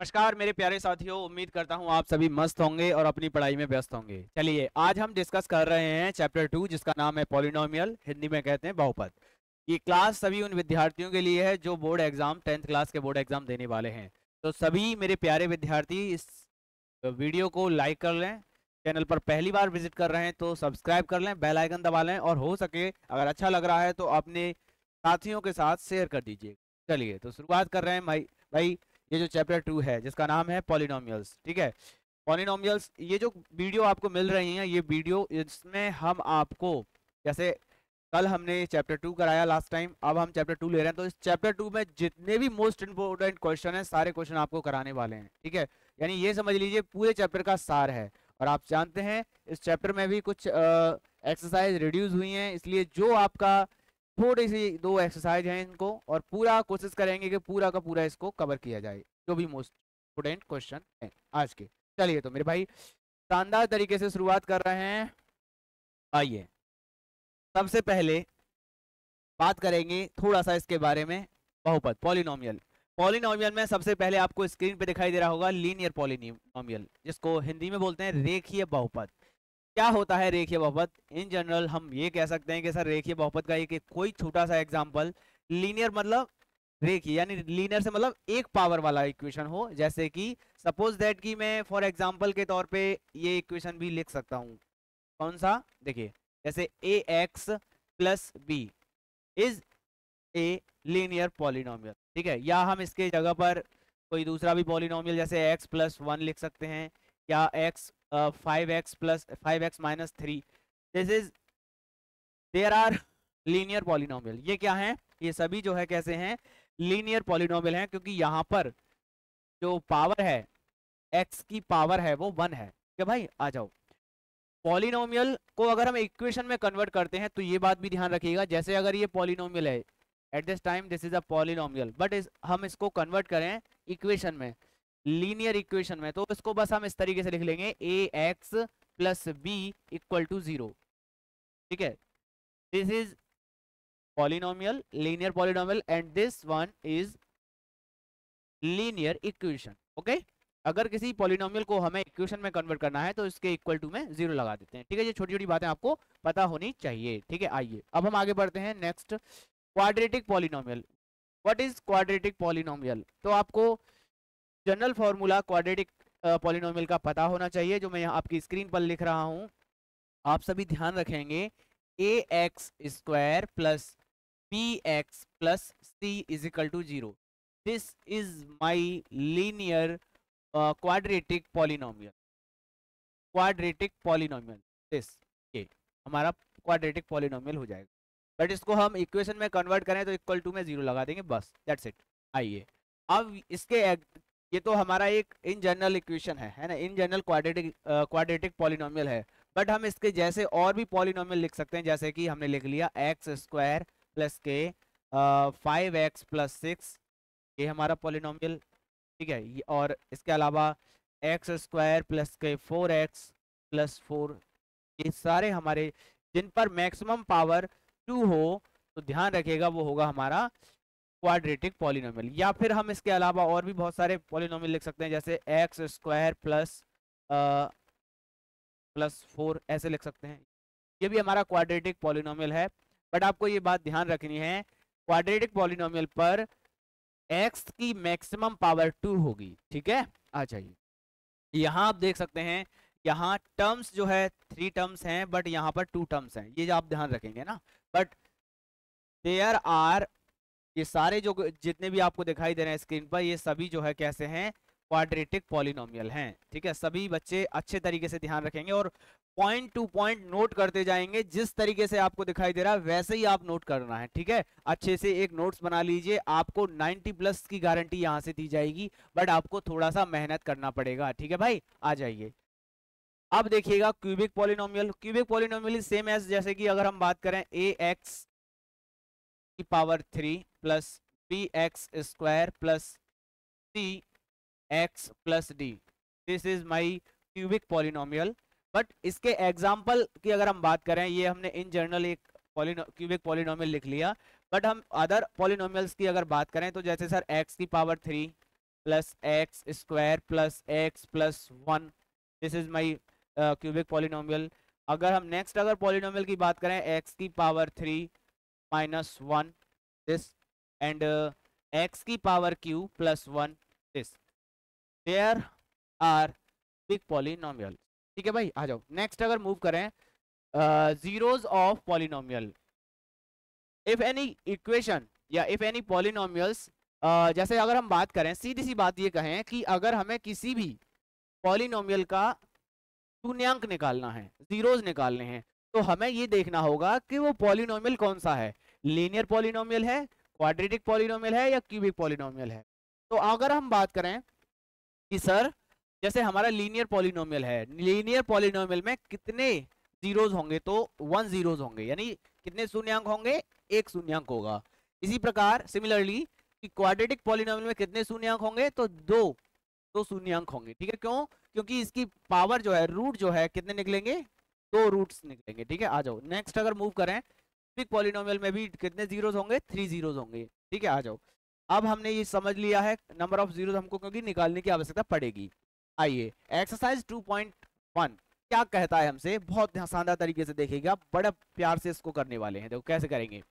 नमस्कार मेरे प्यारे साथियों, उम्मीद करता हूँ आप सभी मस्त होंगे और अपनी पढ़ाई में व्यस्त होंगे। चलिए आज हम डिस्कस कर रहे हैं चैप्टर 2 जिसका नाम है पॉलिनोमियल, हिंदी में कहते हैं बहुपद। ये क्लास सभी उन विद्यार्थियों के लिए है जो बोर्ड एग्जाम 10th क्लास के बोर्ड एग्जाम देने वाले हैं। तो सभी मेरे प्यारे विद्यार्थी इस वीडियो को लाइक कर लें, चैनल पर पहली बार विजिट कर रहे हैं तो सब्सक्राइब कर लें, बेल आइकन दबा लें और हो सके अगर अच्छा लग रहा है तो अपने साथियों के साथ शेयर कर दीजिए। चलिए तो शुरुआत कर रहे हैं भाई भाई ये जो चैप्टर 2 है जिसका नाम है पॉलिनोमियल्स। ठीक है, पॉलिनोमियल्स, ये जो वीडियो आपको मिल रही है ये वीडियो, इसमें हम आपको जैसे कल हमने चैप्टर 2 कराया लास्ट टाइम, अब हम चैप्टर 2 ले रहे हैं। तो इस चैप्टर 2 में जितने भी मोस्ट इंपोर्टेंट क्वेश्चन हैं सारे क्वेश्चन आपको कराने वाले हैं। ठीक है, यानी ये समझ लीजिए पूरे चैप्टर का सार है। और आप जानते हैं इस चैप्टर में भी कुछ एक्सरसाइज रिड्यूस हुई हैं, इसलिए जो आपका थोड़ी सी 2 एक्सरसाइज हैं इनको, और पूरा कोशिश करेंगे कि पूरा का पूरा इसको कवर किया जाए जो भी मोस्ट इंपोर्टेंट क्वेश्चन है आज के। चलिए तो मेरे भाई शानदार तरीके से शुरुआत कर रहे हैं। आइए सबसे पहले बात करेंगे थोड़ा सा इसके बारे में, बहुपद पॉलिनोमियल। पॉलिनोमियल में सबसे पहले आपको स्क्रीन पे दिखाई दे रहा होगा लीनियर पॉलिनोमियल, जिसको हिंदी में बोलते हैं रेखीय बहुपद। क्या होता है रेखीय बहुपद? इन जनरल हम ये कह सकते हैं कि सर रेखीय बहुपद का एक कोई छोटा सा एग्जांपल, लीनियर मतलब रेखीय, यानी लीनियर से मतलब एक पावर वाला इक्वेशन हो। जैसे कि सपोज दैट कि मैं फॉर एग्जांपल के तौर पे ये इक्वेशन भी लिख सकता हूँ। कौन सा? देखिए, जैसे a x plus b is a linear polynomial. ठीक है, या हम इसके जगह पर कोई दूसरा भी पॉलिनोमियल जैसे एक्स प्लस 1 लिख सकते हैं, या x 5x plus 5x minus 3। This is there are linear polynomial. ये क्या है? ये सभी जो है कैसे हैं? लीनियर पॉलिनोमियल हैं, क्योंकि यहाँ पर जो पावर है x की पावर है वो 1 है। क्या भाई? आ जाओ, पॉलिनोमियल को अगर हम इक्वेशन में कन्वर्ट करते हैं तो ये बात भी ध्यान रखिएगा, जैसे अगर ये पॉलिनोमियल है at this time this is a polynomial, but हम इसको कन्वर्ट करें इक्वेशन में, लीनियर इक्वेशन में, तो इसको बस हम इस तरीके से लिख लेंगे a x plus b equal to 0। ठीक है, this is polynomial, linear polynomial, and this one is linear equation. Okay, अगर किसी पॉलिनोमियल को हमें इक्वेशन में कन्वर्ट करना है तो इसके इक्वल टू में 0 लगा देते हैं। ठीक है, ये छोटी छोटी बातें आपको पता होनी चाहिए। ठीक है, आइए अब हम आगे बढ़ते हैं next, quadratic polynomial. What is quadratic polynomial? तो आपको जनरल फॉर्मूला क्वाड्रेटिक पॉलिनोमियल का पता होना चाहिए, जो मैं यहाँ आपकी स्क्रीन पर लिख रहा हूँ। आप सभी ध्यान रखेंगे, a x square plus B x plus c is equal to 0। This is my linear quadratic polynomial. Quadratic polynomial, this, ये हमारा क्वाड्रेटिक पॉलिनोमियल हो जाएगा। बट इसको हम इक्वेशन में कन्वर्ट करें तो इक्वल टू में 0 लगा देंगे, बस दैट्स इट। आइए अब इसके ये तो हमारा एक इन जनरल इक्वेशन है ना, इन जनरल क्वाड्रेटिक पॉलिनोमियल है। बट हम इसके जैसे और भी पॉलिनोमियल लिख सकते हैं, जैसे कि हमने लिख लिया एक्स स्क्वायर प्लस के 5x प्लस 6, ये हमारा पॉलिनोमियल। ठीक है, और इसके अलावा एक्स स्क्वायर प्लस के 4x प्लस 4, ये सारे हमारे जिन पर मैक्सिमम पावर 2 हो तो ध्यान रखिएगा वो होगा हमारा क्वाड्रेटिक पॉलिनोमियल। या फिर हम इसके अलावा और भी बहुत सारे पॉलिनोमियल लिख सकते हैं, जैसे एक्स स्क्वायर प्लस 4 ऐसे लिख सकते हैं, ये भी हमारा क्वाड्रेटिक पॉलिनोमियल है। बट आपको ये बात ध्यान रखनी है, क्वाड्रेटिक पॉलिनोमियल पर x की मैक्सिमम पावर 2 होगी। ठीक है, आ जाइए, यहाँ आप देख सकते हैं, यहाँ टर्म्स जो है 3 टर्म्स हैं, बट यहाँ पर 2 टर्म्स हैं, ये जो आप ध्यान रखेंगे ना। बट देयर आर, ये सारे जो जितने भी आपको दिखाई दे रहे हैं स्क्रीन पर, ये सभी जो है कैसे हैं? क्वाड्रेटिक पॉलिनोमियल हैं। ठीक है, सभी बच्चे अच्छे तरीके से ध्यान रखेंगे और पॉइंट टू पॉइंट नोट करते जाएंगे, जिस तरीके से आपको दिखाई दे रहा है वैसे ही आप नोट करना है। ठीक है, अच्छे से एक नोट्स बना लीजिए, आपको 90 प्लस की गारंटी यहां से दी जाएगी, बट आपको थोड़ा सा मेहनत करना पड़ेगा। ठीक है भाई, आ जाइए अब देखिएगा cubic polynomial. Cubic polynomial same as, जैसे कि अगर हम बात करें ए एक्स की power 3 plus B x square plus C x plus D, this is my cubic polynomial. But इसके एग्जाम्पल की अगर हम बात करें, ये हमने इन जनरल एक क्यूबिक पॉलिनोमियल लिख लिया, बट हम अदर पॉलिनोमियल्स की अगर बात करें तो जैसे सर एक्स की power 3 plus x square plus x plus 1, this is my cubic polynomial. अगर हम नेक्स्ट अगर पॉलिनोमियल की बात करें, एक्स की पावर 3 माइनस 1 दिस, एंड एक्स की power q plus 1 this, there are big polynomial. ठीक है भाई, आ जाओ नेक्स्ट अगर मूव करें, zeros of polynomial, if any equation या if any polynomials, जैसे अगर हम बात करें, सीधी सी बात ये कहें कि अगर हमें किसी भी पॉलिनोमियल का शून्यांक निकालना है, जीरोस निकालने हैं, तो हमें ये देखना होगा कि वो पॉलिनोमियल कौन सा है, लीनियर पॉलिनोमियल है, क्वाड्रेटिक पॉलिनोमियल है या क्यूबिक पॉलिनोमियल है। तो अगर हम बात करें कि सर जैसे हमारा लीनियर पॉलिनोमियल है, लीनियर पॉलिनोमियल में कितने जीरोस होंगे, तो 1 जीरोस होंगे, यानी कितने शून्यांक होंगे, एक शून्यांक होगा। इसी प्रकार सिमिलरली कि क्वाड्रेटिक पॉलिनोमियल में कितने शून्यांक होंगे, तो दो शून्यांक होंगे। ठीक है, क्यों? क्योंकि इसकी पावर जो है, रूट जो है, कितने निकलेंगे, 2 रूट्स निकलेंगे। ठीक है, आ जाओ नेक्स्ट अगर मूव करें, क्यूबिक पॉलिनोमियल में भी कितने जीरोस होंगे, 3 जीरोस होंगे। ठीक है, आ जाओ, अब हमने ये समझ लिया है नंबर ऑफ जीरोस हमको क्योंकि निकालने की आवश्यकता पड़ेगी। आइए एक्सरसाइज 2.1 क्या कहता है हमसे, बहुत शानदार तरीके से देखिएगा, बड़ा प्यार से इसको करने वाले हैं। देखो कैसे करेंगे।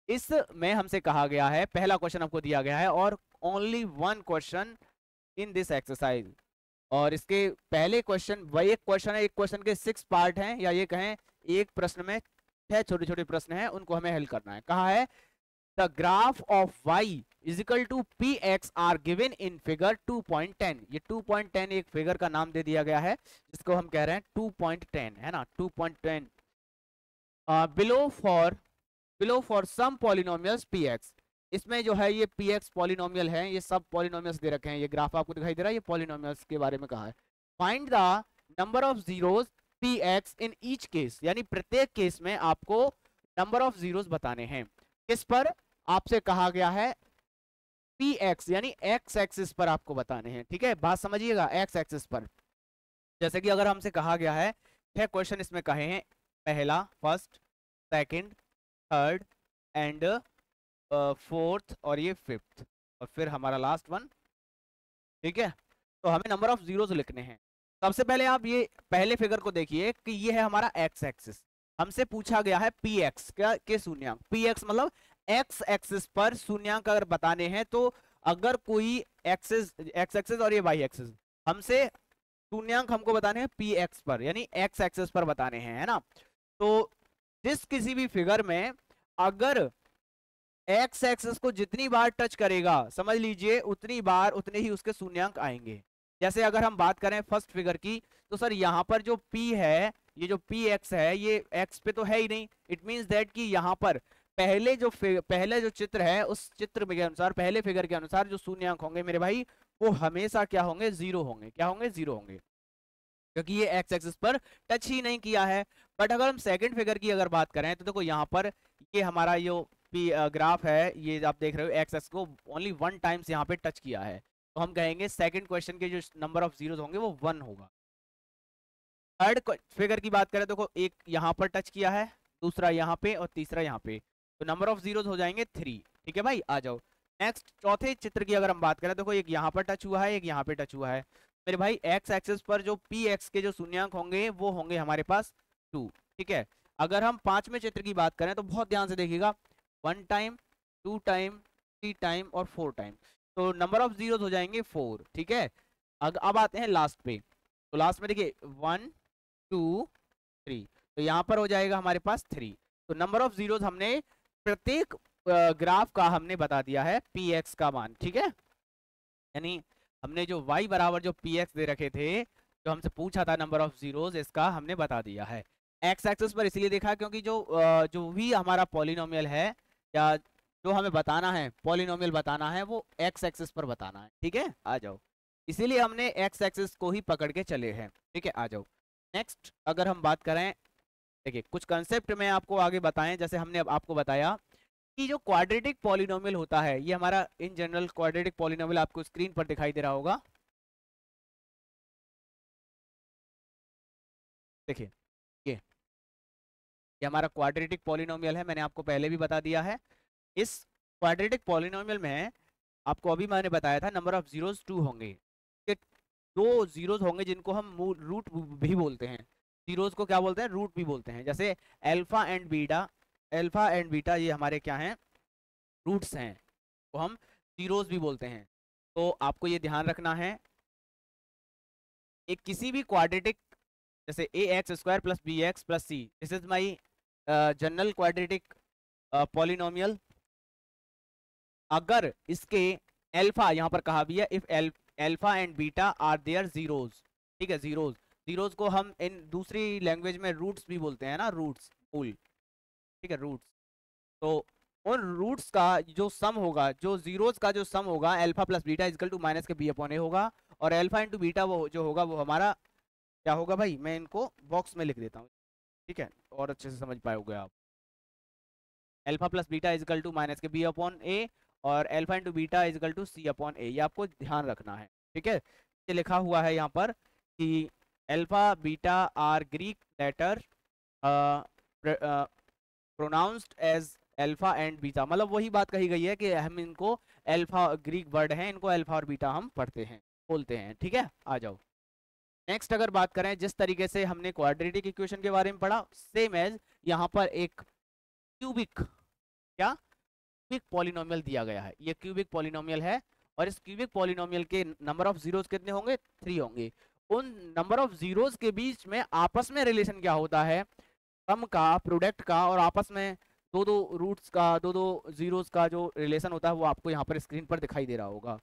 इसमें हमसे कहा गया है, पहला क्वेश्चन हमको दिया गया है और only 1 question in this exercise, और इसके पहले क्वेश्चन वही एक क्वेश्चन है, एक क्वेश्चन के 6 पार्ट हैं, या ये कहें एक प्रश्न में 6 छोटे छोटे प्रश्न हैं, उनको हमें हल करना है। कहा है the graph of y is equal to px are given in figure 2.10। ये 2.10 एक फिगर का नाम दे दिया गया है, जिसको हम कह रहे हैं 2.10, है ना, 2.10। below for some polynomials px, इसमें जो है ये px पॉलिनोमियल है, ये सब पॉलिनोमियल्स दे रखे हैं, ये ग्राफ आपको दिखाई दे रहा है, ये पॉलिनोमियल्स के बारे में कहा है। Find the number of zeros px in each case, यानी प्रत्येक केस में आपको नंबर ऑफ जीरोस बताने हैं। किस पर? आपसे कहा गया है px, यानी x एक्सिस पर आपको बताने हैं। ठीक है, बात समझिएगा, x एक्सिस पर। जैसे कि अगर हमसे कहा गया है 6 क्वेश्चन इसमें कहे हैं, पहला, first, second, third and fourth, और ये फिफ्थ, और फिर हमारा लास्ट वन। ठीक है, तो हमें नंबर ऑफ जीरोस लिखने हैं। सबसे पहले आप ये पहले फिगर को देखिए कि ये है हमारा x एक्सिस, हमसे पूछा गया है px क्या के शून्यांक, px मतलब x एक्सिस पर शून्यांक अगर बताने हैं, तो अगर कोई एक्सिस, x एक्सिस और ये y एक्सिस, हमसे शून्यांक हमको बताने हैं px पर, यानी x एक्सिस पर बताने हैं, है ना। तो जिस किसी भी फिगर में अगर x एक्सिस को जितनी बार टच करेगा, समझ लीजिए उतनी बार उतने ही उसके शून्यांक आएंगे। जैसे अगर हम बात करें फर्स्ट फिगर की, तो सर यहाँ पर जो p है, ये जो px है, ये x पे तो है ही नहीं, इट मींस दैट कि यहाँ पर पहले जो चित्र है, उस चित्र के अनुसार, पहले फिगर के अनुसार जो शून्यांक होंगे मेरे भाई, वो हमेशा क्या होंगे, जीरो होंगे। क्या होंगे? जीरो होंगे, क्योंकि ये एक्स एक्सिस पर टच ही नहीं किया है। बट अगर हम सेकंड फिगर की अगर बात करें, तो देखो यहाँ पर ये हमारा जो ग्राफ है, ये आप देख रहे हो, एक्स एक्सिस को ओनली 1 टाइम्स यहाँ पे टच किया है, तो हम कहेंगे सेकंड क्वेश्चन के जो नंबर ऑफ जीरोस होंगे वो 1 होगा। थर्ड फिगर की बात करें, देखो एक यहाँ पर टच किया है, दूसरा यहाँ पे और तीसरा यहाँ पे, तो नंबर ऑफ जीरोस हो जाएंगे 3। ठीक है भाई, आ जाओ नेक्स्ट चौथे चित्र की अगर हम बात करें, देखो एक यहाँ पर टच हुआ है, एक यहाँ पे टच हुआ है मेरे भाई। एक्स एक्सिस पर जो पी एक्स के जो शून्यांक होंगे वो होंगे हमारे पास 2। ठीक है, अगर हम पांचवें चित्र की बात करें तो बहुत ध्यान से देखिएगा, 1 टाइम, 2 टाइम, 3 टाइम और 4 टाइम, तो नंबर ऑफ जीरोस हो जाएंगे 4। ठीक है, अब आते हैं लास्ट पे, तो लास्ट में देखिए 1 2 3, तो यहाँ पर हो जाएगा हमारे पास 3। तो नंबर ऑफ जीरोस हमने प्रत्येक ग्राफ का हमने बता दिया है पी एक्स का मान। ठीक है, यानी हमने जो y बराबर जो पी एक्स दे रखे थे, जो हमसे पूछा था नंबर ऑफ जीरोस, इसका हमने बता दिया है। एक्स एक्सिस पर इसलिए देखा क्योंकि जो भी हमारा पॉलिनोमियल है, या जो हमें बताना है, पॉलिनोमियल बताना है, वो एक्स एक्सिस पर बताना है। ठीक है, आ जाओ, इसीलिए हमने एक्स एक्सिस को ही पकड़ के चले हैं। ठीक है, आ जाओ नेक्स्ट अगर हम बात करें, देखिए कुछ कंसेप्ट में आपको आगे बताएं, जैसे हमने अब आपको बताया कि जो क्वाड्रेटिक पॉलिनोमियल होता है, ये हमारा इन जनरल क्वाड्रेटिक पॉलिनोमियल आपको स्क्रीन पर दिखाई दे रहा होगा। देखिए ये हमारा क्वाड्रेटिक पॉलिनोमियल है, मैंने आपको पहले भी बता दिया है। इस क्वाड्रेटिक पॉलिनोमियल में आपको अभी मैंने बताया था नंबर ऑफ जीरोस 2 होंगे, ये 2 जीरोस होंगे जिनको हम रूट भी बोलते हैं। जीरोस को क्या बोलते हैं? रूट भी बोलते हैं। जैसे alpha and beta, alpha and beta ये हमारे क्या हैं? रूट्स हैं, तो हम जीरोस भी बोलते हैं। तो आपको ये ध्यान रखना है, एक किसी भी क्वाड्रेटिक, जैसे a x square plus B x plus c, this is my general quadratic polynomial. अगर इसके अल्फा, यहाँ पर कहा भी है if alpha and beta are their zeros, ठीक है, जीरोज, जीरोज को हम इन दूसरी लैंग्वेज में रूट्स भी बोलते हैं ना, रूट्स, मूल, ठीक है, रूट्स। तो उन रूट्स का जो सम होगा, जो जीरोस का जो सम होगा, alpha plus beta equal to minus के बी अपॉन ए होगा, और अल्फा इंटू बीटा वो जो होगा वो हमारा क्या होगा भाई, मैं इनको बॉक्स में लिख देता हूँ, ठीक है, और अच्छे से समझ पाओगे आप। Alpha plus beta equal to minus के बी अपॉन ए, और alpha into beta equal to c upon a, ये आपको ध्यान रखना है, ठीक है। ये लिखा हुआ है यहाँ पर कि alpha beta are Greek letter pronounced as alpha and beta, मतलब वही बात कही गई है कि हम इनको अल्फा, ग्रीक वर्ड हैं, इनको अल्फा और बीटा हम पढ़ते हैं, बोलते हैं, ठीक है। आ जाओ नेक्स्ट, अगर बात करें जिस तरीके से हमने क्वाड्रेटिक इक्वेशन के बारे में पढ़ा, सेम एज यहाँ पर एक क्यूबिक, क्या, क्यूबिक पॉलिनोमियल दिया गया है। ये क्यूबिक पॉलिनोमियल है, और इस क्यूबिक पॉलिनोमियल के नंबर ऑफ जीरोस कितने होंगे? 3 होंगे। उन नंबर ऑफ जीरोस के बीच में आपस में रिलेशन क्या होता है? सम का, प्रोडक्ट का, और आपस में दो दो रूट्स का, दो दो जीरोस का जो रिलेशन होता है वो आपको यहाँ पर स्क्रीन पर दिखाई दे रहा होगा।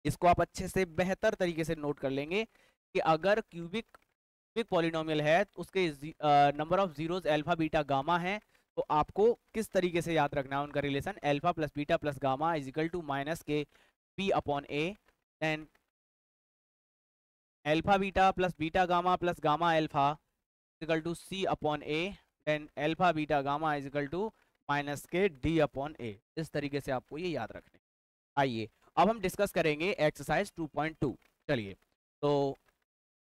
इसको आप अच्छे से बेहतर तरीके से नोट कर लेंगे कि अगर क्यूबिक क्यूबिक पॉलिनोमियल है तो उसके number of zeros alpha beta gamma है, तो आपको किस तरीके से याद रखना है उनका रिलेशन? Alpha plus beta plus gamma is equal to minus के p upon a, then alpha beta plus beta gamma plus gamma alpha equal to c upon a, then alpha beta gamma is equal to minus के d upon a. इस तरीके से आपको ये याद रखने। आइए अब हम डिस्कस करेंगे एक्सरसाइज 2.2। चलिए, तो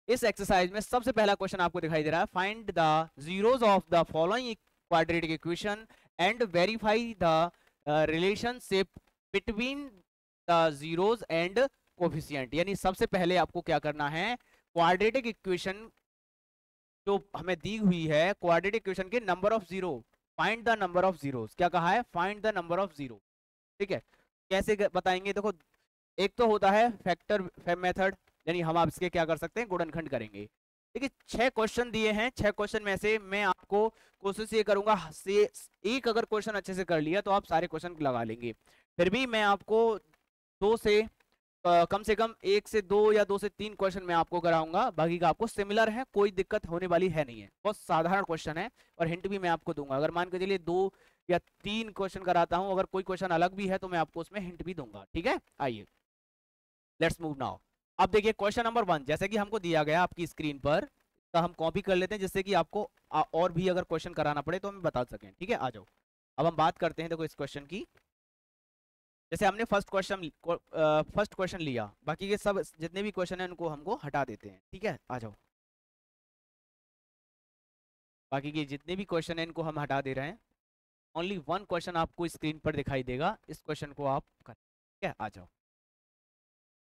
इस एक्सरसाइज में सबसे पहला क्वेश्चन आपको दिखाई दे रहा है, find the zeros of the following quadratic equation and verify the relationship between the zeros and coefficient. यानी सबसे पहले आपको क्या करना है, क्वाड्रेटिक इक्वेशन जो हमें दी हुई है, क्वाड्रेटिक इक्वेशन के number of zero, find the number of zeros. क्या कहा है? Find the number of zero, ठीक है। कैसे बताएंगे? देखो, एक तो होता है फैक्टर मेथड, यानी हम आप इसके क्या कर सकते हैं, गुणनखंड करेंगे। देखिए 6 क्वेश्चन दिए हैं, 6 क्वेश्चन में से मैं आपको कोशिश ये करूंगा से एक अगर क्वेश्चन अच्छे से कर लिया तो आप सारे क्वेश्चन लगा लेंगे। फिर भी मैं आपको 2 से कम से कम 1 से 2 या 2 से 3 क्वेश्चन मैं आपको कराऊंगा, बाकी का आपको सिमिलर है, कोई दिक्कत होने वाली है नहीं है, बहुत साधारण क्वेश्चन है। और हिंट भी मैं आपको दूंगा, अगर मान के चलिए 2 या 3 क्वेश्चन कराता हूं, अगर कोई क्वेश्चन अलग भी है तो मैं आपको उसमें हिंट भी दूंगा, ठीक है। आइए लेट्स मूव नाउ। अब देखिए क्वेश्चन नंबर 1 जैसे कि हमको दिया गया आपकी स्क्रीन पर, तो हम कॉपी कर लेते हैं जिससे कि आपको और भी अगर क्वेश्चन कराना पड़े तो हम बता सकें, ठीक है। आ जाओ अब हम बात करते हैं, देखो इस क्वेश्चन की। जैसे हमने फर्स्ट क्वेश्चन लिया, बाकी के सब जितने भी क्वेश्चन हैं उनको हमको हटा देते हैं, ठीक है। आ जाओ, बाकी के जितने भी क्वेश्चन हैं इनको हम हटा दे रहे हैं। ओनली 1 क्वेश्चन आपको स्क्रीन पर दिखाई देगा, इस क्वेश्चन को आप कर, ठीक है। आ जाओ,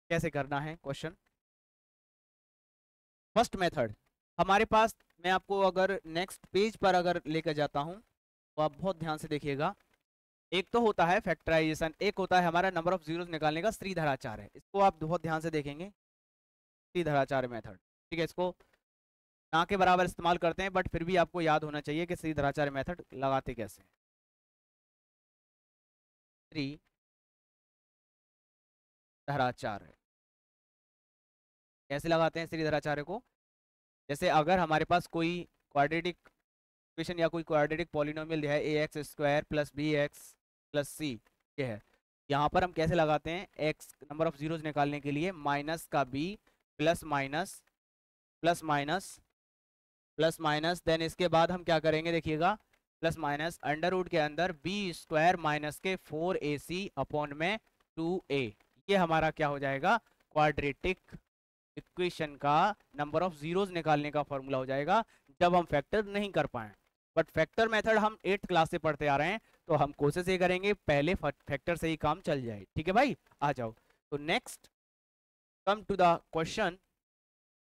कैसे करना है क्वेश्चन। फर्स्ट मेथड हमारे पास, मैं आपको अगर नेक्स्ट पेज पर अगर लेकर जाता हूं तो आप बहुत ध्यान से देखिएगा। एक तो होता है फैक्टराइजेशन, एक होता है हमारा नंबर ऑफ जीरोस निकालने का श्रीधराचार्य है, इसको आप बहुत ध्यान से देखेंगे, श्रीधराचार्य मेथड, ठीक है। इसको ना के बराबर इस्तेमाल करते हैं, बट फिर भी आपको याद होना चाहिए कि श्रीधराचार्य मेथड लगाते कैसे। श्रीधराचार्य कैसे लगाते हैं श्रीधराचार्य को? जैसे अगर हमारे पास कोई क्वाड्रेटिक इक्वेशन या कोई क्वाड्रेटिक पॉलिनोमियल है, a x square plus B x plus c, ये है, यहाँ पर हम कैसे लगाते हैं, एक्स नंबर ऑफ जीरोस निकालने के लिए माइनस का B plus minus plus minus plus minus, then इसके बाद हम क्या करेंगे देखिएगा, प्लस माइनस अंडर रूट के अंदर बी स्क्वायर माइनस के 4ac अपॉन में 2a, ये हमारा क्या हो जाएगा, क्वाड्रेटिक इक्वेशन का नंबर ऑफ जीरोस निकालने का फॉर्मूला हो जाएगा, जब हम फैक्टर नहीं कर पाए। बट फैक्टर मेथड हम 8th क्लास से पढ़ते आ रहे हैं, तो हम कोशिश ये करेंगे पहले फैक्टर से ही काम चल जाए। ठीक है भाई, आ जाओ। तो next come to the question.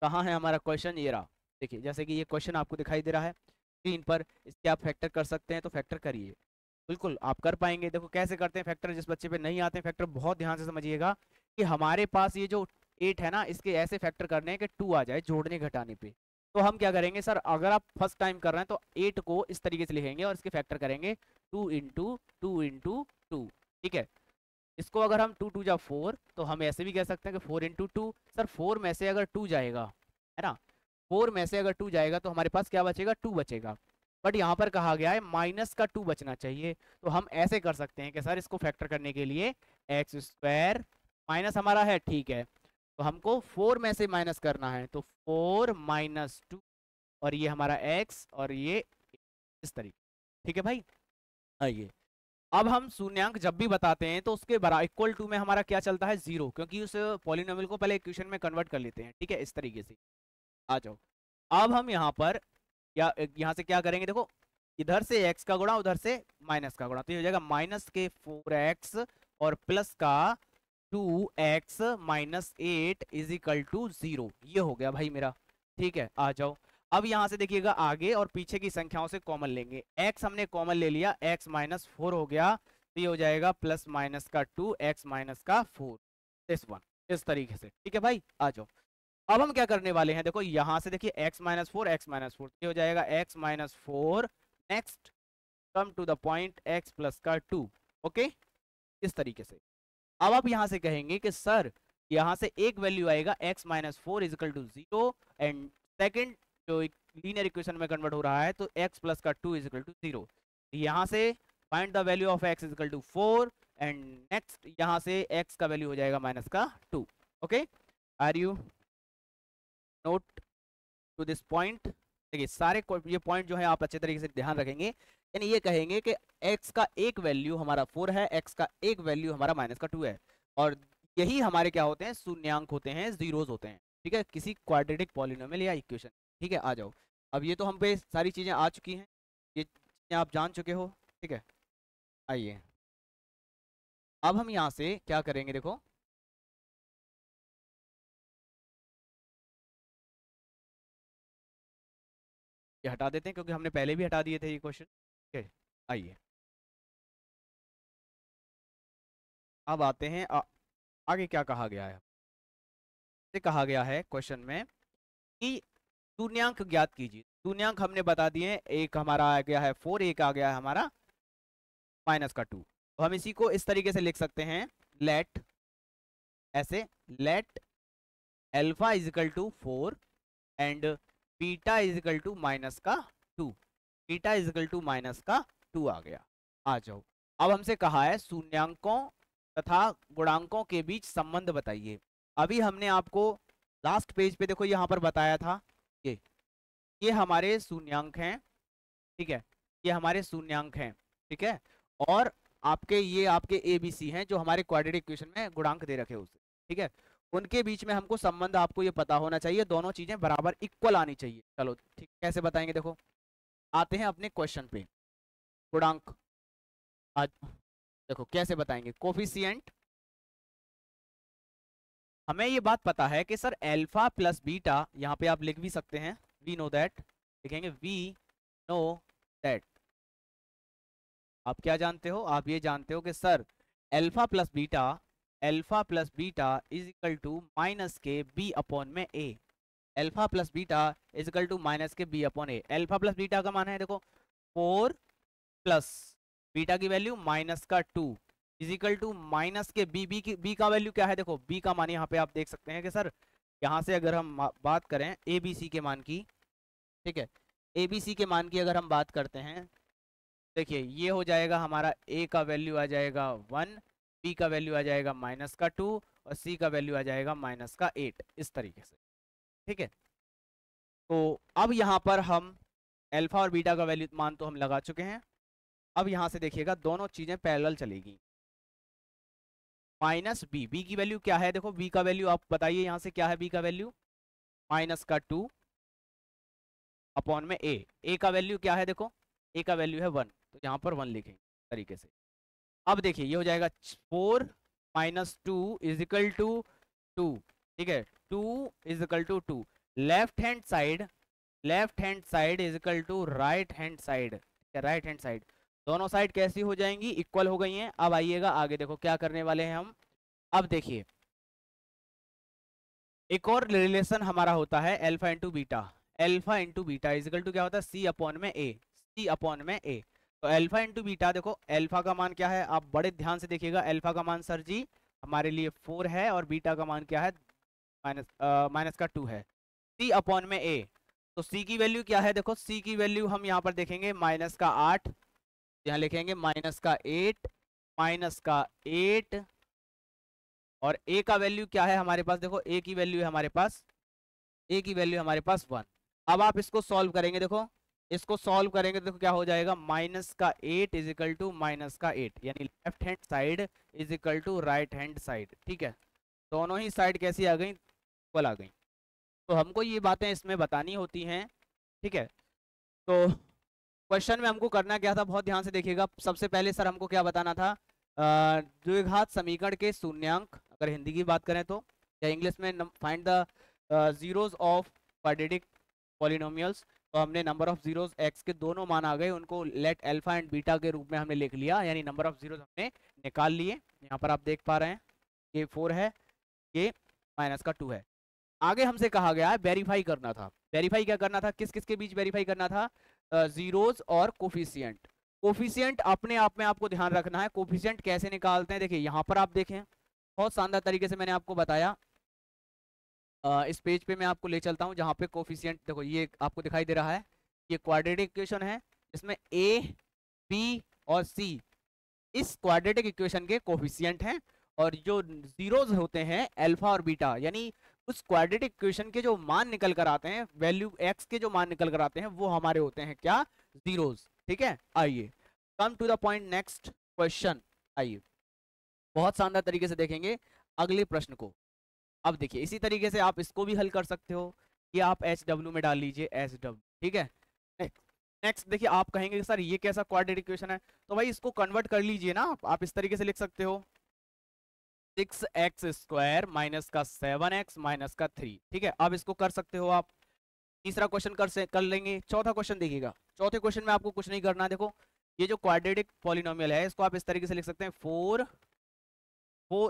कहाँ है हमारा क्वेश्चन? ये रहा। देखिए जैसे कि ये क्वेश्चन आपको दिखाई दे रहा है स्क्रीन पर, इसके आप फैक्टर कर सकते हैं तो फैक्टर करिए, बिल्कुल आप कर पाएंगे। देखो कैसे करते हैं फैक्टर, जिस बच्चे पे नहीं आते हैं फैक्टर बहुत ध्यान से समझिएगा कि हमारे पास ये जो 8 है ना, इसके ऐसे फैक्टर करने हैं कि 2 आ जाए जोड़ने घटाने पे। तो हम क्या करेंगे सर, अगर आप फर्स्ट टाइम कर रहे हैं तो 8 को इस तरीके से लिखेंगे और इसके फैक्टर करेंगे 2 इंटू 2 इंटू 2। ठीक है, इसको अगर हम 2 2 जा 4 तो हम ऐसे भी कह सकते हैं कि 4 इंटू 2। सर 4 में से अगर 2 जाएगा, है ना, 4 में से अगर 2 जाएगा तो हमारे पास क्या बचेगा? 2 बचेगा। बट यहाँ पर कहा गया है माइनस का 2 बचना चाहिए, तो हम ऐसे कर सकते हैं कि सर इसको फैक्टर करने के लिए एक्स स्क्वायर माइनस हमारा है, ठीक है, तो हमको 4 में से माइनस करना है, तो 4 माइनस 2 और ये हमारा x और ये इस तरीके। ठीक है भाई, आइए अब हम शून्यांक जब भी बताते हैं तो उसके बराबर इक्वल टू में हमारा क्या चलता है? 0, क्योंकि उस पॉलिनोमियल को पहले इक्वेशन में कन्वर्ट कर लेते हैं। ठीक है, इस तरीके से आ जाओ। अब हम यहाँ पर या यहाँ से क्या करेंगे? देखो इधर से x का गुणा उधर से माइनस का गुणा, तो ये हो जाएगा माइनस के 4x और प्लस का 2x minus 8 is equal to 0। ये हो गया भाई मेरा। ठीक है, आ जाओ। अब यहाँ से देखिएगा आगे और पीछे की संख्याओं से कॉमन लेंगे। x हमने कॉमन ले लिया, x माइनस 4 हो गया, तो ये हो जाएगा प्लस माइनस का 2 x माइनस का 4 इस 1, इस तरीके से। ठीक है भाई, आ जाओ। अब हम क्या करने वाले हैं? देखो यहाँ से देखिए x माइनस 4 x माइनस 4, ये हो जाएगा x minus 4। Next come to the point x plus का 2। ओके, इस तरीके से। अब आप यहाँ से कहेंगे कि सर यहाँ से एक वैल्यू आएगा x minus 4 equal to 0 and second जो लीनियर इक्वेशन में कन्वर्ट हो रहा है तो x प्लस का 2 इजिकल टू 0। यहाँ से find the value of x equal to 4 and next यहाँ से x का वैल्यू हो जाएगा माइनस का 2। Okay, are you note to this point? देखिए सारे ये पॉइंट जो है आप अच्छे तरीके से ध्यान रखेंगे, यानी ये कहेंगे कि x का एक वैल्यू हमारा 4 है, x का एक वैल्यू हमारा माइनस का 2 है, और यही हमारे क्या होते हैं? शून्यांक होते हैं, जीरोस होते हैं। ठीक है, किसी क्वाड्रेटिक पॉलिनोमियल या इक्वेशन। ठीक है, आ जाओ। अब ये तो हम पे सारी चीजें आ चुकी हैं, ये चीजें आप जान चुके हो। ठीक है, आइए अब हम यहाँ से क्या करेंगे? देखो ये हटा देते हैं क्योंकि हमने पहले भी हटा दिए थे ये क्वेश्चन। ठीक है, आइए अब आते हैं आगे क्या कहा गया है। कहा गया है क्वेश्चन में कि शून्यांक ज्ञात कीजिए। शून्यांक हमने बता दिए, एक हमारा आ गया है 4, एक आ गया है हमारा माइनस का 2। तो हम इसी को इस तरीके से लिख सकते हैं, लेट ऐसे, let alpha equal to 4 and beta equal to minus का 2। बीटा इजिकल टू माइनस का 2 आ गया। आ जाओ, अब हमसे कहा है शून्यांकों तथा गुणांकों के बीच संबंध बताइए। अभी हमने आपको लास्ट पेज पे देखो यहाँ पर बताया था, ये हमारे शून्यांक हैं। ठीक है, ये हमारे शून्यांक हैं। ठीक है, और आपके ये आपके ABC हैं जो हमारे क्वाड्रेटिक इक्वेशन में गुणांक दे रखे उसे। ठीक है, उनके बीच में हमको संबंध आपको ये पता होना चाहिए, दोनों चीजें बराबर इक्वल आनी चाहिए। चलो ठीक, कैसे बताएंगे? देखो आते हैं अपने क्वेश्चन पे। गुणांक आज देखो कैसे बताएंगे। कोफिशिएंट, हमें ये बात पता है कि सर एल्फा प्लस बीटा, यहाँ पे आप लिख भी सकते हैं, वी नो दैट, लिखेंगे वी नो दैट। आप क्या जानते हो? आप ये जानते हो कि sir alpha plus beta is equal to minus के बी अपॉन में a. Alpha plus beta is equal to minus के B upon a. Alpha plus beta का मान है देखो 4 प्लस बीटा की वैल्यू माइनस का 2 इज इक्वल टू माइनस के बी का वैल्यू क्या है? देखो बी का मान यहाँ पे आप देख सकते हैं कि सर यहाँ से अगर हम बात करें ABC के मान की, ठीक है, ABC के मान की अगर हम बात करते हैं, देखिए ये हो जाएगा हमारा A का वैल्यू आ जाएगा 1, B का वैल्यू आ जाएगा माइनस का 2 और C का वैल्यू आ जाएगा माइनस का 8, इस तरीके से। ठीक है, तो अब यहाँ पर हम अल्फा और बीटा का वैल्यू मान तो हम लगा चुके हैं। अब यहाँ से देखिएगा दोनों चीजें पैरेलल चलेगी। माइनस बी की वैल्यू क्या है? देखो बी का वैल्यू आप बताइए यहाँ से क्या है? बी का वैल्यू माइनस का 2 अपॉन में ए का वैल्यू क्या है? देखो ए का वैल्यू है 1, तो यहाँ पर 1 लिखेंगे। तरीके से। अब देखिए ये हो जाएगा 4 माइनस 2 इज इक्वल टू 2, ठीक है, 2 is equal to 2। Left hand side is equal to right hand side, ठीक है, राइट हैंड साइड। दोनों साइड कैसी हो जाएंगी, इक्वल हो गई हैं। अब आइएगा आगे, देखो क्या करने वाले हैं हम। अब देखिए एक और रिलेशन हमारा होता है alpha into beta. Alpha into beta is equal to क्या होता है, सी अपॉन में ए, सी अपॉन में ए। तो अल्फा इंटू बीटा, देखो अल्फा का मान क्या है, आप बड़े ध्यान से देखिएगा। अल्फा का मान सर जी हमारे लिए 4 है और बीटा का मान क्या है, माइनस का 2 है, सी अपॉन में ए। तो सी की वैल्यू क्या है, देखो सी की वैल्यू हम यहाँ पर देखेंगे माइनस का 8, यहाँ लिखेंगे माइनस का 8, माइनस का 8। और ए का वैल्यू क्या है हमारे पास, देखो ए की वैल्यू है हमारे पास, ए की वैल्यू हमारे पास 1। अब आप इसको सॉल्व करेंगे, देखो इसको सॉल्व करेंगे तो देखो क्या हो जाएगा, माइनस का 8 इज इक्वल टू माइनस का 8, यानी left hand side is equal to right hand side, ठीक है। दोनों ही साइड कैसी आ गई, इक्वल आ गई। तो हमको ये बातें इसमें बतानी होती हैं, ठीक है। तो क्वेश्चन में हमको करना क्या था, बहुत ध्यान से देखिएगा। सबसे पहले सर हमको क्या बताना था, द्विघात समीकरण के शून्यांक, अगर हिंदी की बात करें तो, या इंग्लिश में find the zeros of quadratic polynomials. तो हमने नंबर ऑफ जीरोस एक्स के दोनों मान आ गए, उनको लेट अल्फा एंड बीटा के रूप में हमने लिख लिया, यानी नंबर ऑफ जीरोस हमने निकाल लिए। यहाँ पर आप देख पा रहे हैं ये 4 है, ये माइनस का 2 है। आगे हमसे कहा गया है वेरीफाई करना था। वेरीफाई क्या करना था, किस किस के बीच वेरीफाई करना था, जीरोस और कोफिशिएंट। कोफिशिएंट अपने आप में आपको ध्यान रखना है। कोफिशिएंट कैसे निकालते हैं, देखिए यहाँ पर आप देखें, बहुत शानदार तरीके से मैंने आपको बताया। इस पेज पे मैं आपको ले चलता हूँ जहाँ पे कोफिशिएंट, देखो ये आपको दिखाई दे रहा है, ये क्वाड्रेटिक इक्वेशन है, इसमें ए बी और सी इस क्वाड्रेटिक इक्वेशन के कोफिशिएंट हैं। और जो जीरोस होते हैं अल्फा और बीटा, यानी उस क्वाड्रेटिक इक्वेशन के जो मान निकल कर आते हैं, वैल्यू एक्स के जो मान निकल कर आते हैं, वो हमारे होते हैं क्या, जीरोस, ठीक है। आइए come to the point, next question. आइए बहुत शानदार तरीके से देखेंगे अगले प्रश्न को। अब देखिए इसी तरीके से आप इसको भी हल कर सकते हो, ये आप एच डब्ल्यू में डाल लीजिए, एच डब्ल्यू, ठीक है। नेक्स्ट देखिए, आप कहेंगे सर ये कैसा क्वाड्रेटिक इक्वेशन है, तो भाई इसको कन्वर्ट कर लीजिए ना आप इस तरीके से लिख सकते हो, 6x² माइनस का 7x माइनस का 3, ठीक है। अब इसको कर सकते हो आप। तीसरा क्वेश्चन कर लेंगे। चौथा क्वेश्चन देखिएगा, चौथे क्वेश्चन में आपको कुछ नहीं करना। देखो ये जो क्वाड्रेटिक पॉलिनोमियल है, इसको आप इस तरीके से लिख सकते हैं, 4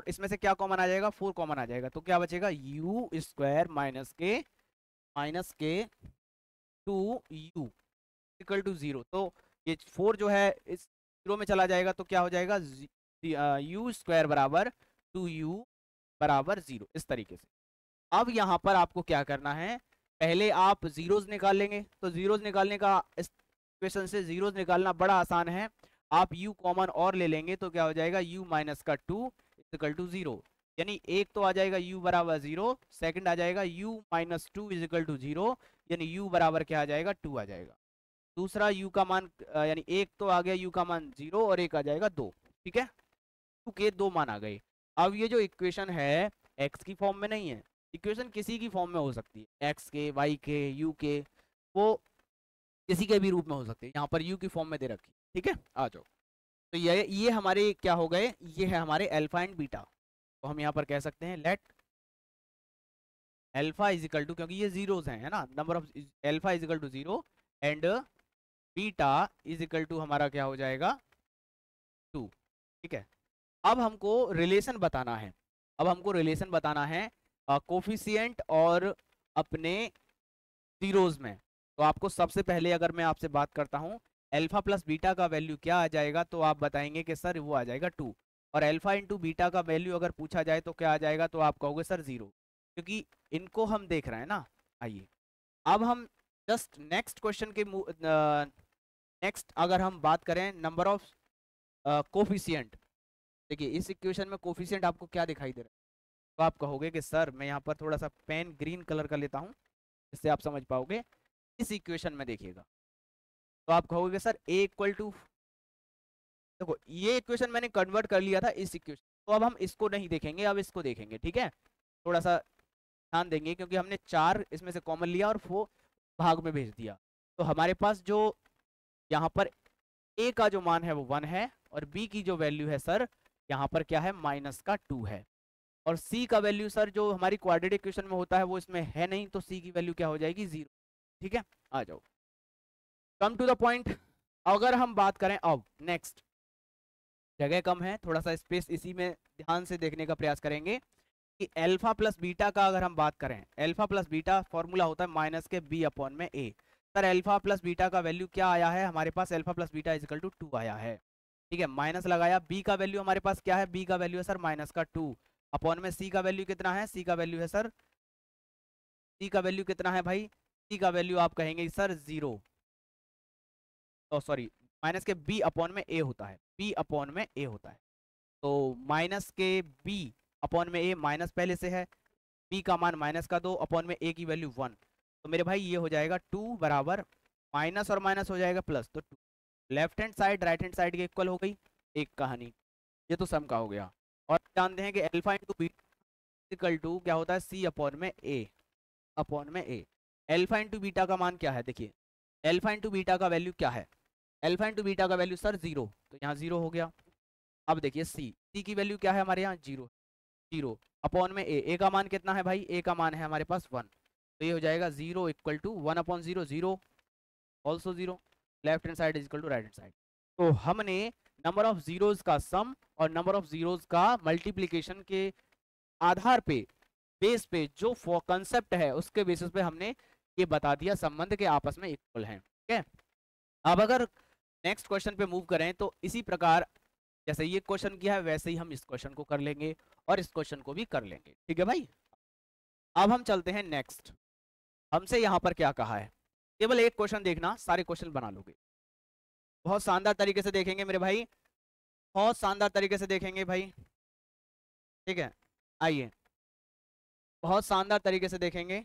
इसमें से क्या कॉमन आ जाएगा, 4 कॉमन आ जाएगा, तो क्या बचेगा, u² माइनस के 2u इक्वल टू 0। तो ये 4 जो है इस 0 में चला जाएगा, तो क्या हो जाएगा, u² बराबर 2u बराबर 0, इस तरीके से। अब यहाँ पर आपको क्या करना है, पहले आप जीरोस निकाल लेंगे। तो जीरोस निकालने का, इस इक्वेशन से जीरोस निकालना बड़ा आसान है। आप u कॉमन और ले लेंगे तो क्या हो जाएगा, u माइनस का 2 इक्वल टू 0, यानी एक तो आ जाएगा u बराबर 0, सेकंड आ जाएगा u माइनस 2 इक्वल टू 0, यानी u बराबर क्या आ जाएगा, 2 आ जाएगा। दूसरा u का मान, यानी एक तो आ गया u का मान 0 और एक आ जाएगा 2, ठीक है, u के 2 मान आ गए। अब ये जो इक्वेशन है x की फॉर्म में नहीं है, इक्वेशन किसी की फॉर्म में हो सकती है, x के, y के, u के, वो किसी के भी रूप में हो सकती है, यहाँ पर u की फॉर्म में दे रखी, ठीक है। आ जाओ, तो ये हमारे क्या हो गए, ये है हमारे अल्फा एंड बीटा। तो हम यहाँ पर कह सकते हैं let alpha is equal to, क्योंकि ये जीरोस हैं, है ना, number of alpha is equal to 0 and beta is equal to हमारा क्या हो जाएगा, 2, ठीक है। अब हमको रिलेशन बताना है, अब हमको रिलेशन बताना है कोफिशिएंट और अपने जीरोस में। तो आपको सबसे पहले अगर मैं आपसे बात करता हूँ अल्फा प्लस बीटा का वैल्यू क्या आ जाएगा, तो आप बताएंगे कि सर वो आ जाएगा 2, और अल्फा इंटू बीटा का वैल्यू अगर पूछा जाए तो क्या आ जाएगा, तो आप कहोगे सर 0, क्योंकि इनको हम देख रहे हैं ना। आइए अब हम जस्ट नेक्स्ट क्वेश्चन के नेक्स्ट अगर हम बात करें नंबर ऑफ कोफिशिएंट, देखिए इस इक्वेशन में कोफिशिएंट आपको क्या दिखाई दे रहा है, तो आप कहोगे कि सर मैं यहाँ पर थोड़ा सा पेन ग्रीन कलर का लेता हूँ, इससे आप समझ पाओगे। इस इक्वेशन में देखिएगा, तो आप कहोगे सर a इक्वल टू, देखो ये इक्वेशन मैंने कन्वर्ट कर लिया था इस इक्वेशन, तो अब हम इसको नहीं देखेंगे, अब इसको देखेंगे, ठीक है। थोड़ा सा ध्यान देंगे, क्योंकि हमने 4 इसमें से कॉमन लिया और वो भाग में भेज दिया। तो हमारे पास जो यहाँ पर ए का जो मान है वो 1 है और बी की जो वैल्यू है सर यहाँ पर क्या है माइनस का 2 है, और सी का वैल्यू सर जो हमारी क्वाड्रेटिक इक्वेशन में होता है वो इसमें है नहीं, तो सी की वैल्यू क्या हो जाएगी 0। ठीक है, आ जाओ, कम टू द पॉइंट। अगर हम बात करें अब नेक्स्ट, जगह कम है, थोड़ा सा स्पेस इसी में ध्यान से देखने का प्रयास करेंगे कि अल्फा प्लस बीटा का अगर हम बात करें, अल्फा प्लस बीटा फॉर्मूला होता है माइनस के बी अपॉन में a. Sir alpha plus beta का वैल्यू क्या आया है हमारे पास, alpha plus beta equal to 2 आया है। ठीक है, माइनस लगाया, बी का वैल्यू हमारे पास क्या है, बी का वैल्यू है सर माइनस का 2 अपॉन में सी का वैल्यू कितना है, सी का वैल्यू है सर, सी का वैल्यू कितना है भाई, सी का वैल्यू आप कहेंगे सर 0, तो सॉरी माइनस के बी अपॉन में ए होता है, बी अपॉन में ए होता है, तो माइनस के बी अपॉन में ए, माइनस पहले से है, बी का मान माइनस का 2 अपॉन में ए की वैल्यू 1, तो मेरे भाई ये हो जाएगा 2 बराबर माइनस और माइनस हो जाएगा प्लस, तो 2 left hand side right hand side के इक्वल हो गई एक कहानी, ये तो सम का हो गया। और जानते हैं कि alpha into beta equal to क्या होता है, सी अपॉन में ए, अपॉन में ए। अल्फा इंटू बीटा का मान क्या है, देखिए अल्फा इंटू बीटा का वैल्यू क्या है, अल्फा इंटू बीटा का वैल्यू सर 0, तो यहाँ 0 हो गया। अब देखिए सी की वैल्यू क्या है हमारे यहाँ 0, 0 अपॉन में ए का मान कितना है भाई, ए का मान है हमारे पास 1, तो ये हो जाएगा 0 equal to 1 upon 0, 0 also 0, left hand side is equal to right hand side. तो हमने नंबर ऑफ जीरोज का सम और नंबर ऑफ जीरोज का मल्टीप्लीकेशन के आधार पे, बेस पे जो कंसेप्ट है उसके बेसिस पे हमने ये बता दिया संबंध के आपस में इक्वल हैं। ठीक है, अब अगर नेक्स्ट क्वेश्चन पे मूव करें तो इसी प्रकार जैसे ये क्वेश्चन किया है वैसे ही हम इस क्वेश्चन को कर लेंगे और इस क्वेश्चन को भी कर लेंगे। ठीक है भाई, अब हम चलते हैं नेक्स्ट, हमसे यहाँ पर क्या कहा है, केवल एक क्वेश्चन देखना, सारे क्वेश्चन बना लोगे, बहुत शानदार तरीके से देखेंगे मेरे भाई, बहुत शानदार तरीके से देखेंगे भाई। ठीक है, आइए बहुत शानदार तरीके से देखेंगे।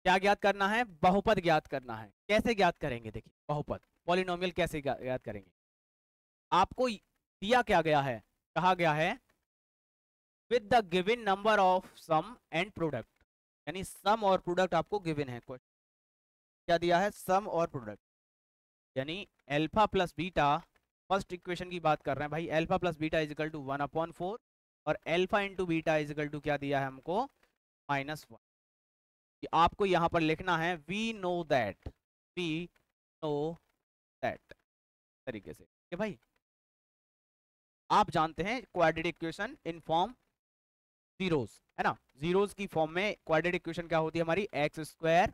क्या ज्ञात करना है, बहुपद ज्ञात करना है। कैसे ज्ञात करेंगे, देखिए बहुपद पॉलिनोमियल कैसे ज्ञात करेंगे, आपको दिया क्या गया है, कहा गया है with the given number of sum and product, यानी सम और प्रोडक्ट आपको गिवन है, क्या दिया है, सम और प्रोडक्ट, यानी alpha plus beta, first equation की बात कर रहे हैं भाई, alpha plus beta is equal to 1/4 और alpha into beta is equal to क्या दिया है हमको -1। आपको यहां पर लिखना है we know that, we know that तरीके से कि भाई आप जानते हैं quadratic equation in form zeros, है ना, जीरोस की फॉर्म में क्वाड्रेटिक इक्वेशन क्या होती है हमारी, x²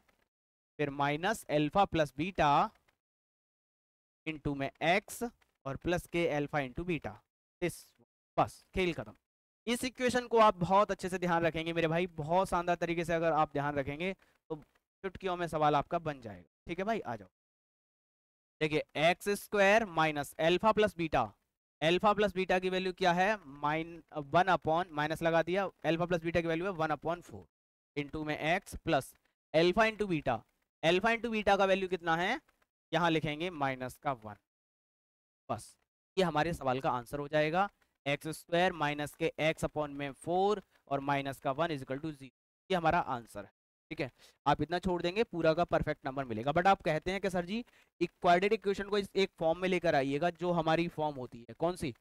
फिर minus alpha plus beta into में x और प्लस के अल्फा इंटू बीटा, इस बस खेल खत्म। इस इक्वेशन को आप बहुत अच्छे से ध्यान रखेंगे मेरे भाई, बहुत शानदार तरीके से अगर आप ध्यान रखेंगे तो चुटकियों में सवाल आपका बन जाएगा। ठीक है भाई, आ जाओ, देखिए x² minus alpha plus beta, alpha plus beta की वैल्यू क्या है 1 अपॉन माइनस लगा दिया, अल्फा प्लस बीटा की वैल्यू है 1/4 इंटू में x plus alpha into beta, alpha into beta का वैल्यू कितना है, यहाँ लिखेंगे -1, बस ये हमारे सवाल का आंसर हो जाएगा, x² माइनस के x अपॉन में 4 और -1 इज इक्वल टू 0, ये हमारा आंसर है। ठीक है, आप इतना छोड़ देंगे पूरा का परफेक्ट नंबर मिलेगा। बट आप कहते हैं कि सर जी क्वाड्रेटिक इक्वेशन को एक फॉर्म में लेकर आइएगा, जो हमारी फॉर्म होती है कौन सी,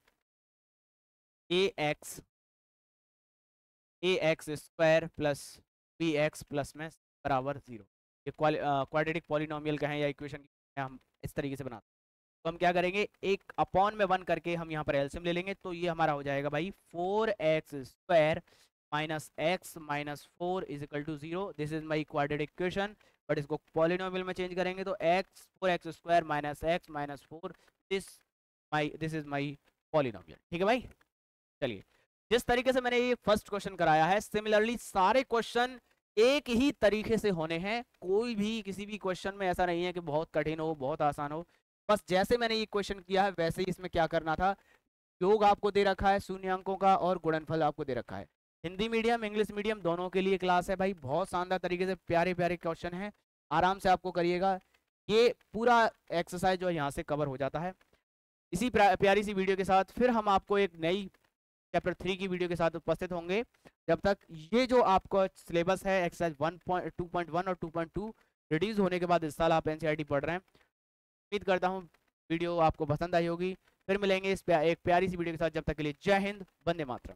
ax² प्लस bx प्लस में बराबर 0, ये क्वाड्रेटिक पॉलिनोमियल का है या इक्वेशन हम इस तरीके से बनाते हैं। तो हम क्या करेंगे, एक अपॉन में 1 करके हम यहाँ पर एलसीएम ले लेंगे, तो ये हमारा हो जाएगा भाई 4x² minus x minus 4 is equal to 0, this is my quadratic equation. But इसको पॉलिनोमियल में चेंज करेंगे तो 4x² minus x minus 4, this is my polynomial. ठीक है भाई, चलिए जिस तरीके से मैंने ये फर्स्ट क्वेश्चन कराया है, सिमिलरली सारे क्वेश्चन एक ही तरीके से होने हैं, कोई भी किसी भी क्वेश्चन में ऐसा नहीं है कि बहुत कठिन हो बहुत आसान हो, बस जैसे मैंने ये क्वेश्चन किया है वैसे ही इसमें क्या करना था, योग आपको दे रखा है शून्य अंकों का और गुणनफल आपको दे रखा है। हिंदी मीडियम इंग्लिश मीडियम दोनों के लिए क्लास है भाई, बहुत शानदार तरीके से प्यारे प्यारे क्वेश्चन हैं, आराम से आपको करिएगा, ये पूरा एक्सरसाइज जो यहाँ से कवर हो जाता है। इसी प्यारी सी वीडियो के साथ फिर हम आपको एक नई चैप्टर 3 की वीडियो के साथ उपस्थित होंगे। जब तक ये जो आपका सिलेबस है एक्सरसाइज 2.1 और 2.2 रिड्यूस होने के बाद इस साल आप एनसीईआरटी पढ़ रहे हैं। उम्मीद करता हूँ वीडियो आपको पसंद आई होगी। फिर मिलेंगे एक प्यारी सी वीडियो के साथ, जब तक के लिए जय हिंद, वंदे मातरम।